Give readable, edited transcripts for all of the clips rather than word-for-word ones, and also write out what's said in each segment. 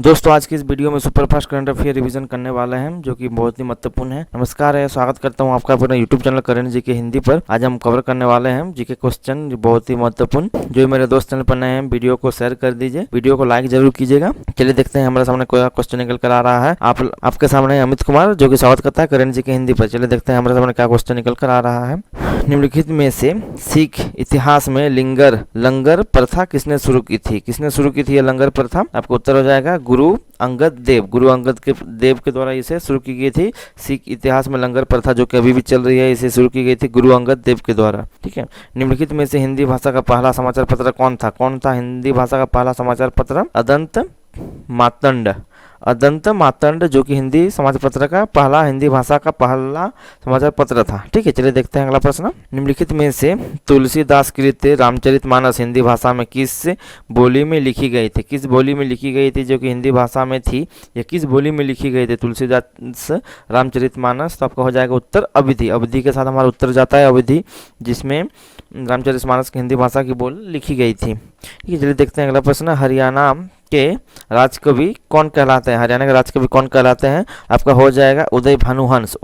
दोस्तों आज की इस वीडियो में सुपरफास्ट करंट अफेयर रिवीजन करने वाले हैं जो कि बहुत ही महत्वपूर्ण है। नमस्कार है, स्वागत करता हूं आपका अपना यूट्यूब चैनल करण जी के हिंदी पर। आज हम कवर करने वाले हैं जी के क्वेश्चन बहुत ही महत्वपूर्ण। जो मेरे दोस्त चैनल पर नए हैं वीडियो को शेयर कर दीजिए, वीडियो को लाइक जरूर कीजिएगा। चलिए देखते हैं हमारे सामने कोई क्वेश्चन निकल कर आ रहा है। आपके सामने अमित कुमार जो कि स्वागत करता है करण जी के हिंदी पर। चलिए देखते हैं हमारे सामने क्या क्वेश्चन निकल कर आ रहा है। निम्नलिखित में से सिख इतिहास में लंगर प्रथा किसने शुरू की थी? किसने शुरू की थी ये लंगर प्रथा? आपको उत्तर हो जाएगा गुरु अंगद देव के द्वारा इसे शुरू की गई थी। सिख इतिहास में लंगर प्रथा जो कि अभी भी चल रही है, इसे शुरू की गई थी गुरु अंगद देव के द्वारा। ठीक है। निम्नलिखित में से हिंदी भाषा का पहला समाचार पत्र कौन था हिंदी भाषा का पहला समाचार पत्र? अदंत मातंड जो कि हिंदी समाचार पत्र का पहला हिंदी भाषा का पहला समाचार पत्र था। ठीक है। चलिए देखते हैं अगला प्रश्न। निम्नलिखित में से तुलसीदास कृत रामचरितमानस हिंदी भाषा में किस बोली में लिखी गई थी? किस बोली में लिखी गई थी जो कि हिंदी भाषा में थी? या किस बोली में लिखी गई थी तुलसीदास रामचरितमानस? तो आपका हो जाएगा उत्तर अवधी। अवधी के साथ हमारा उत्तर जाता है अवधी, जिसमें रामचरितमानस की हिंदी भाषा की बोल लिखी गई थी। ठीक है। चलिए देखते हैं अगला प्रश्न। हरियाणा के राजकवि कौन कहलाते हैं? हरियाणा के राजकवि कौन कहलाते हैं? आपका हो जाएगा उदय भानुहंस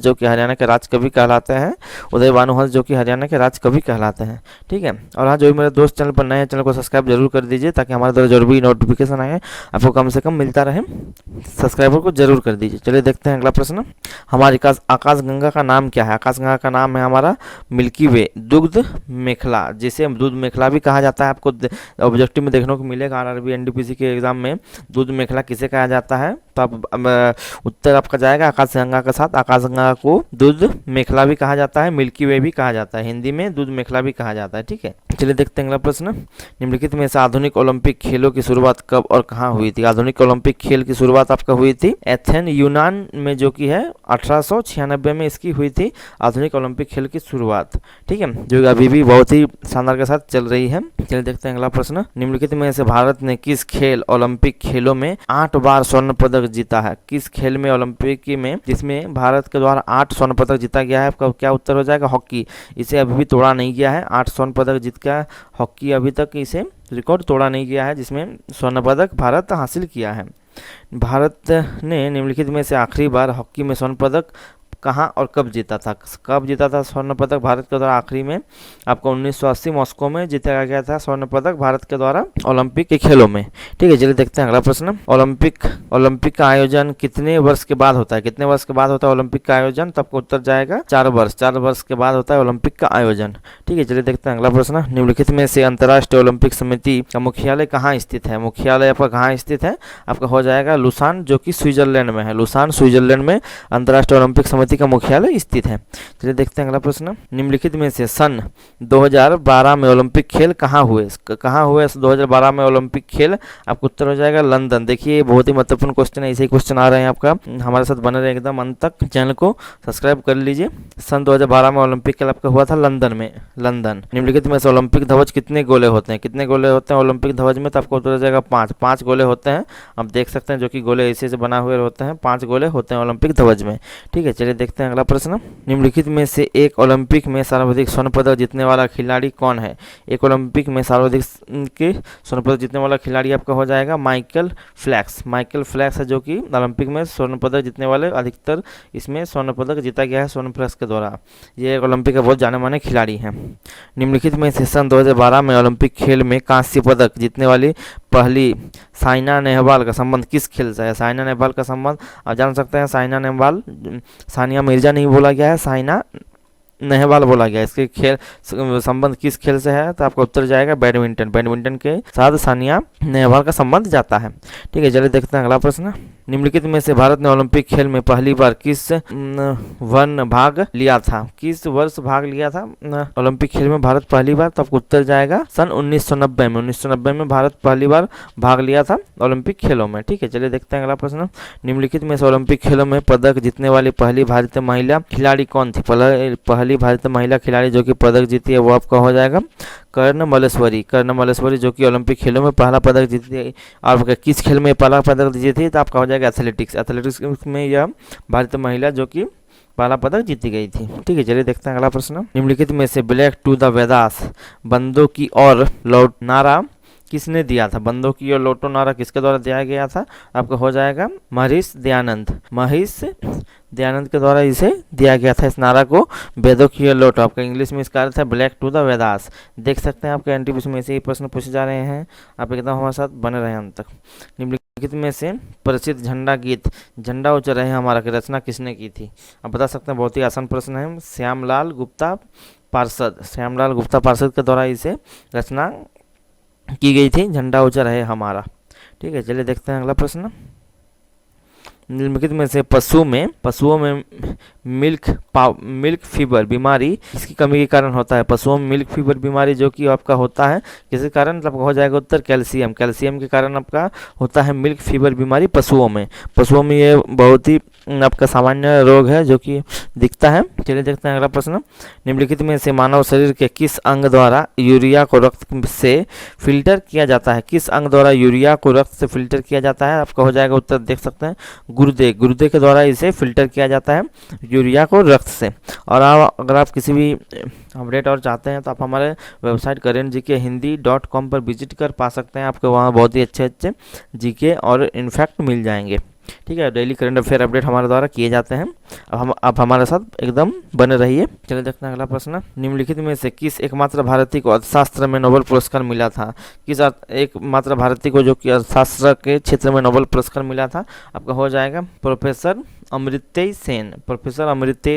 जो कि हरियाणा के राजकवि कहलाते हैं। उदय भानुहंस जो कि हरियाणा के राजकवि कहलाते हैं। ठीक है। और हाँ, जो भी मेरे दोस्त चैनल पर नए हैं, चैनल को सब्सक्राइब जरूर कर दीजिए ताकि हमारे द्वारा जो भी नोटिफिकेशन आए आपको कम से कम मिलता रहे। सब्सक्राइबर को जरूर कर दीजिए। चलिए देखते हैं अगला प्रश्न। हमारी आकाशगंगा का नाम क्या है? आकाशगंगा का नाम है हमारा मिल्की वे दुग्ध मेखला, जिसे दूध मेखला भी कहा जाता है। आपको ऑब्जेक्टिव में देखने को मिलेगा आरआरबी एनडीपीसी के एग्जाम में दूध मेखला किसे कहा जाता है। तो आप उत्तर आपका जाएगा आकाशगंगा के साथ। आकाशगंगा को दूध मेखला भी कहा जाता है, मिल्की वे भी कहा जाता है, हिंदी में दूध मेखला भी कहा जाता है। ठीक है। चलिए देखते हैं अगला प्रश्न। निम्नलिखित में से आधुनिक ओलंपिक खेलों की शुरुआत कब और कहाँ हुई थी? आधुनिक ओलंपिक खेल की शुरुआत आपका हुई थी एथेन यूनान में, जो कि है 1896 में इसकी हुई थी आधुनिक ओलंपिक खेल की शुरुआत। ठीक है। जो अभी भी बहुत ही शानदार के साथ चल रही है। चलिए देखते हैं अगला प्रश्न। निम्नलिखित में से भारत ने किस खेल ओलंपिक खेलों में 8 बार स्वर्ण पदक जीता है? किस खेल में ओलंपिक में जिसमें भारत के द्वारा 8 स्वर्ण पदक जीता गया है? आपका क्या उत्तर हो जाएगा? हॉकी। इसे अभी भी तोड़ा नहीं गया है। 8 स्वर्ण पदक जीत का हॉकी अभी तक इसे रिकॉर्ड तोड़ा नहीं गया है, जिसमें स्वर्ण पदक भारत हासिल किया है। भारत ने निम्नलिखित में से आखिरी बार हॉकी में स्वर्ण पदक कहाँ और कब जीता था? कब जीता था स्वर्ण पदक भारत के द्वारा? आखिरी में आपको 1980 मॉस्को में जीता गया था स्वर्ण पदक भारत के द्वारा ओलंपिक के खेलों में। ठीक है। चलिए देखते हैं अगला प्रश्न। ओलंपिक का आयोजन कितने वर्ष के बाद होता है? कितने वर्ष के बाद होता है ओलंपिक का आयोजन? तो आपको उत्तर जाएगा 4 वर्ष। 4 वर्ष के बाद होता है ओलंपिक का आयोजन। ठीक है। चलिए देखते हैं अगला प्रश्न। निम्नलिखित में से अंतर्राष्ट्रीय ओलंपिक समिति का मुख्यालय कहाँ स्थित है? मुख्यालय आपका कहाँ स्थित है? आपका हो जाएगा लुसान, जो कि स्विट्जरलैंड में है। लुसान स्विट्जरलैंड में अंतर्राष्ट्रीय ओलंपिक समिति का मुख्यालय स्थित है। चलिए देखते हैं अगला प्रश्न। निम्नलिखित में से सन 2012 में ओलंपिक खेल कहाँ हुए? 2012 में ओलंपिक खेल? आपको उत्तर हो जाएगा लंदन। देखिए बहुत ही महत्वपूर्ण क्वेश्चन है, ऐसे ही क्वेश्चन आ रहे हैं आपका। हमारे साथ बने रहे एकदम अंत तक। चैनल को सब्सक्राइब कर लीजिए। सन 2012 में ओलंपिक खेल आपका हुआ था लंदन में। निम्नलिखित में से ओलंपिक ध्वज कितने गोले होते हैं? कितने गोले होते हैं ओलंपिक ध्वज में? तो आपको उत्तर हो जाएगा 5 गोले होते हैं। आप देख सकते हैं जो कि गोले ऐसे से बना हुए होते हैं। 5 गोले होते हैं ओलंपिक ध्वज में। ठीक है। चलिए देखते हैं अगला प्रश्न। निम्नलिखित में से एक ओलंपिक में सर्वाधिक स्वर्ण पदक जीतने वाला खिलाड़ी कौन है? एक ओलंपिक में सर्वाधिक स्वर्ण पदक जीतने वाला खिलाड़ी आपका हो जाएगा माइकल फ्लैक्स है, जो कि ओलंपिक में स्वर्ण पदक जीतने वाले अधिकतर इसमें स्वर्ण पदक जीता गया है स्वर्ण फ्लैक्स के द्वारा। ये एक ओलंपिक का बहुत जाने माने खिलाड़ी हैं। निम्नलिखित में से सन 2012 में ओलंपिक खेल में कांस्य पदक जीतने वाली पहली साइना नेहवाल का संबंध किस खेल से है? साइना नेहवाल का संबंध आप जान सकते हैं। साइना नेहवाल, सानिया मिर्जा नहीं बोला गया है, साइना नेहवाल बोला गया। इसके खेल संबंध किस खेल से है? तो आपका उत्तर जाएगा बैडमिंटन के साथ सानिया नेहवाल का संबंध जाता है। ठीक है। चलिए देखते हैं अगला प्रश्न। निम्नलिखित में से भारत ने ओलंपिक खेल में पहली बार किस वन भाग लिया था? किस वर्ष भाग लिया था ओलंपिक खेल में भारत पहली बार? तो आपको उत्तर जाएगा सन 1990 में। 1990 में भारत पहली बार भाग लिया था ओलंपिक खेलों में। ठीक है। चलिए देखते हैं अगला प्रश्न। निम्नलिखित में से ओलंपिक खेलों में पदक जीतने वाली पहली भारतीय महिला खिलाड़ी कौन थी? पहली भारतीय महिला खिलाड़ी जो कि पदक जीती है वो आपका हो जाएगा कर्ण मल्लेश्वरी, जो कि ओलंपिक खेलों में पहला पदक जीती है। और किस खेल में पहला पदक जीती है? तो आपका हो जाएगा एथलेटिक्स में यह भारतीय महिला जो कि पहला पदक जीती गई थी। ठीक है। चलिए देखते हैं अगला प्रश्न। निम्नलिखित में से ब्लैक टू द वेदास बंदों की ओर लौट नारा किसने दिया था? बंदूकी और लोटो नारा किसके द्वारा दिया गया था? आपका हो जाएगा महिष दयानंद, महिष दयानंद के द्वारा इसे दिया गया था, इस नारा को, वेदों की और लोटो। आपका इंग्लिश में इसका अर्थ है ब्लैक टू द वेदास। देख सकते हैं आपके एनटीपीसी में ऐसे ही प्रश्न पूछे जा रहे हैं, आप एकदम हमारे साथ बने रहे अंत तक। निम्नलिखित में से प्रसिद्ध झंडा गीत झंडा ऊंचा रहे हमारा की रचना किसने की थी? आप बता सकते हैं, बहुत ही आसान प्रश्न है। श्यामलाल गुप्ता पार्षद, श्यामलाल गुप्ता पार्षद के द्वारा इसे रचना की गई थी, झंडा ऊंचा रहे हमारा। ठीक है, चलिए देखते हैं अगला प्रश्न। निम्नलिखित में से पशुओं में मिल्क फीवर बीमारी किसकी कमी के कारण होता है? पशुओं में मिल्क फीवर बीमारी जो कि आपका होता है किसके कारण? आपका हो जाएगा उत्तर कैल्शियम, कैल्शियम के कारण आपका होता है मिल्क फीवर बीमारी पशुओं में ये बहुत ही आपका सामान्य रोग है जो कि दिखता है। चलिए देखते हैं अगला प्रश्न। निम्नलिखित में से मानव शरीर के किस अंग द्वारा यूरिया को रक्त से फिल्टर किया जाता है? किस अंग द्वारा यूरिया को रक्त से फिल्टर किया जाता है? आपका हो जाएगा उत्तर, देख सकते हैं, गुर्दे के द्वारा इसे फिल्टर किया जाता है यूरिया को रक्त से। और अगर आप किसी भी अपडेट और चाहते हैं तो आप हमारे वेबसाइट currentgkhindy.com पर विजिट कर पा सकते हैं, आपको वहाँ बहुत ही अच्छे जीके और इनफैक्ट मिल जाएंगे। ठीक है, डेली करंट अफेयर अपडेट हमारे द्वारा किए जाते हैं, अब हमारे साथ एकदम बने रहिए। चलिए देखते हैं अगला प्रश्न। निम्नलिखित में से किस एकमात्र भारतीय को अर्थशास्त्र में नोबेल पुरस्कार मिला था? किस एकमात्र भारतीय को जो कि अर्थशास्त्र के क्षेत्र में नोबेल पुरस्कार मिला था? आपका हो जाएगा प्रोफेसर अमर्त्य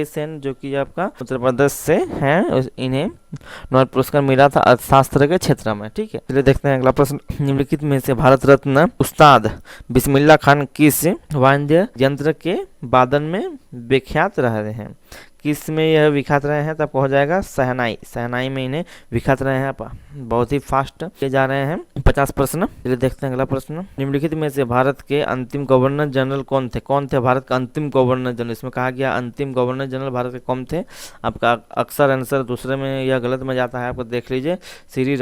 सेन जो कि आपका उत्तर प्रदेश से हैं, इन्हें नोबेल पुरस्कार मिला था अर्थशास्त्र के क्षेत्र में। ठीक है, चलिए देखते हैं अगला प्रश्न। निम्नलिखित में से भारत रत्न उस्ताद बिस्मिल्लाह खान किस वाद्य यंत्र के वादन में विख्यात रहे हैं? किस में यह विख्यात रहे हैं? तो आपको हो जाएगा शहनाई में इन्हें विख्यात रहे हैं। आप बहुत ही फास्ट किए जा रहे हैं। 50 प्रश्न। चलिए देखते हैं अगला प्रश्न। निम्नलिखित में से भारत के अंतिम गवर्नर जनरल कौन थे भारत का अंतिम गवर्नर जनरल? इसमें कहा गया अंतिम गवर्नर जनरल भारत के कौन थे? आपका अक्सर आंसर दूसरे में या गलत में जाता है, आपको देख लीजिए। श्री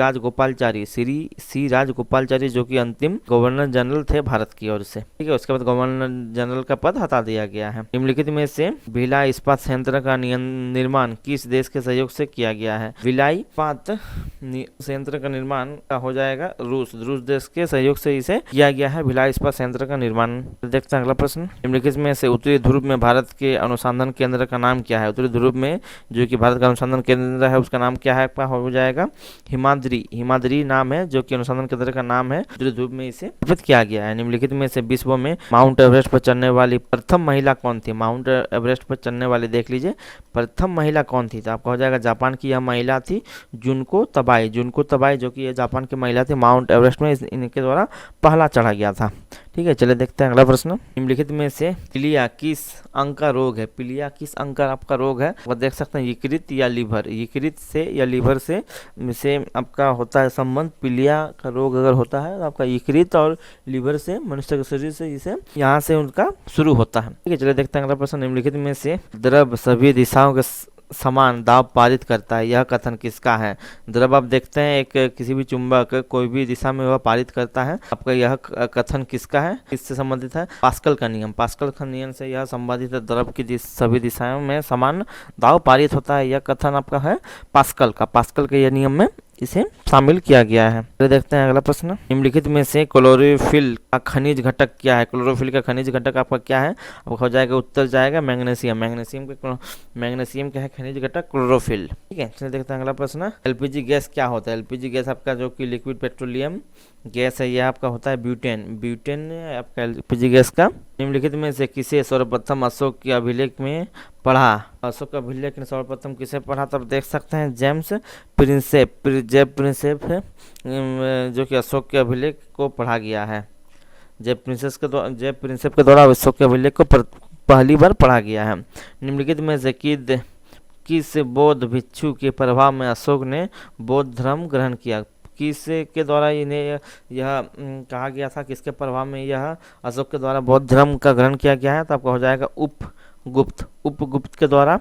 राजगोपालचारी जो कि अंतिम गवर्नर जनरल थे भारत की ओर से। ठीक है, उसके बाद गवर्नर जनरल का पद हटा दिया गया है। निम्नलिखित में से भिलाई इस्पात संयंत्र का निर्माण किस देश के सहयोग से किया गया है? भिलाई इस्पात संयंत्र का निर्माण का हो जाएगा रूस देश के सहयोग से इसे किया गया है, भिलाई इस्पात संयंत्र का निर्माण। देखते हैं अगला प्रश्न। निम्नलिखित में से उत्तरी ध्रुव में भारत के अनुसंधान केंद्र का नाम क्या है? उत्तरी ध्रुव में जो कि भारत का अनुसंधान केंद्र है उसका नाम क्या है? आपका हो जाएगा हिमाद्री नाम है जो कि अनुसंधान केंद्र का नाम है। उत्तरी ध्रुव में इसे स्थापित किया गया है। निम्नलिखित में से विश्व में माउंट एवरेस्ट पर चढ़ने वाली प्रथम महिला कौन थी? माउंट एवरेस्ट पर चढ़ने वाली देख लीजिए, प्रथम महिला कौन थी? तो आपका हो जाएगा जापान की यह महिला थी जुनको तबाई जो कि ये जापान की महिला थी। माउंट एवरेस्ट में इनके द्वारा पहला चढ़ा गया था। ठीक है, चलिए देखते हैं अगला प्रश्न। निम्नलिखित में से पीलिया किस अंग का रोग है? पीलिया किस अंग का आपका रोग है? आप देख सकते हैं यकृत या लीवर, यकृत से या लीवर से आपका होता है संबंध। पीलिया का रोग अगर होता है तो आपका यकृत और लीवर से, मनुष्य के शरीर से इसे यहाँ से उनका शुरू होता है। ठीक है, चलिए देखते हैं अगला प्रश्न। निम्नलिखित में से द्रव सभी दिशाओं के समान दाब पारित करता है, यह कथन किसका है? द्रव आप देखते हैं एक किसी भी चुंबक कोई भी दिशा में वह पारित करता है, आपका यह कथन किसका है, किससे संबंधित है? पास्कल का नियम से यह संबंधित है। द्रव की सभी दिशाओं में समान दाब पारित होता है, यह कथन आपका है पास्कल के यह नियम में इसे शामिल किया गया है। तो देखते हैं अगला प्रश्न। निम्नलिखित में से क्लोरोफिल का खनिज घटक क्या है? क्लोरोफिल का खनिज घटक आपका क्या है? आपका हो जाएगा उत्तर जाएगा मैग्नीशियम क्या है खनिज घटक? क्लोरोफिल। ठीक है, चलिए देखते हैं अगला प्रश्न। एलपीजी गैस क्या होता है? एलपीजी गैस आपका जो कि लिक्विड पेट्रोलियम गैस है, यह आपका होता है ब्यूटेन आपका एलपीजी गैस का। निम्नलिखित में से किसे सर्वप्रथम अशोक के अभिलेख में पढ़ा? अशोक का अभिलेख ने सर्वप्रथम किसे पढ़ा? तब देख सकते हैं जेम्स प्रिंसेप है जो कि अशोक के अभिलेख को पढ़ा गया है। जेब प्रिंसेप के द्वारा अशोक के अभिलेख को पहली बार पढ़ा गया है। निम्नलिखित में से किस बौद्ध भिक्षु के प्रभाव में अशोक ने बौद्ध धर्म ग्रहण किया? किस के द्वारा इन्हें यह कहा गया था, किसके प्रभाव में यह अशोक के द्वारा बौद्ध धर्म का ग्रहण किया गया है? तो आपका हो जाएगा उपगुप्त के द्वारा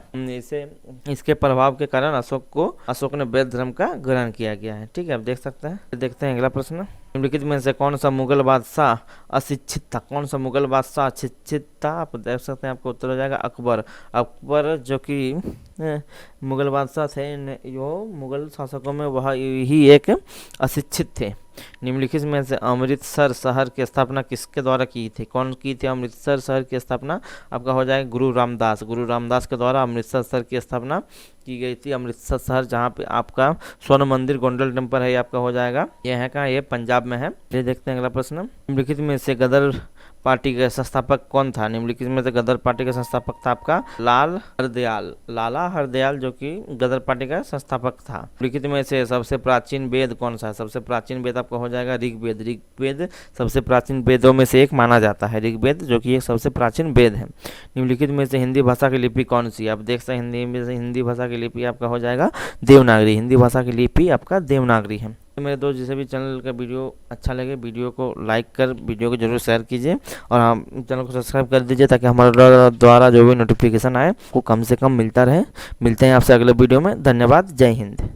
इसके प्रभाव के कारण अशोक ने बौद्ध धर्म का ग्रहण किया गया है। ठीक है, आप देख सकते हैं। देखते हैं अगला प्रश्न। निम्नलिखित में से कौन सा मुगल बादशाह अशिक्षित था? आप देख सकते हैं, आपको उत्तर हो जाएगा अकबर जो कि मुगल बादशाह थे, जो मुगल शासकों में वह ही एक अशिक्षित थे। निम्नलिखित में से अमृतसर शहर की स्थापना किसके द्वारा की थी? कौन की थी अमृतसर शहर की स्थापना? आपका हो जाएगा गुरु रामदास। गुरु रामदास के द्वारा अमृतसर शहर की स्थापना की गई थी। अमृतसर शहर जहाँ पे आपका स्वर्ण मंदिर गोल्डन टेम्पल है, ये आपका हो जाएगा, ये है कहाँ? ये पंजाब में है। ये देखते हैं अगला प्रश्न। निम्नलिखित में से गदर पार्टी का संस्थापक कौन था? निम्नलिखित में से गदर पार्टी का संस्थापक था आपका लाला हरदयाल, जो कि गदर पार्टी का संस्थापक था। निम्नलिखित में से सबसे प्राचीन वेद कौन सा है? सबसे प्राचीन वेद आपका हो जाएगा ऋग्वेद। ऋग्वेद सबसे प्राचीन वेदों में से एक माना जाता है, ऋग्वेद, जो कि एक सबसे प्राचीन वेद है। निम्नलिखित में से हिंदी भाषा की लिपि कौन सी है? आप देख सकते हैं हिंदी में से हिंदी भाषा की लिपि आपका हो जाएगा देवनागरी। हिंदी भाषा की लिपि आपका देवनागरी है। तो मेरे दोस्त, जिसे भी चैनल का वीडियो अच्छा लगे, वीडियो को लाइक कर वीडियो को जरूर शेयर कीजिए और हम चैनल को सब्सक्राइब कर दीजिए, ताकि हमारे द्वारा जो भी नोटिफिकेशन आए वो कम से कम मिलता रहे। मिलते हैं आपसे अगले वीडियो में। धन्यवाद। जय हिंद।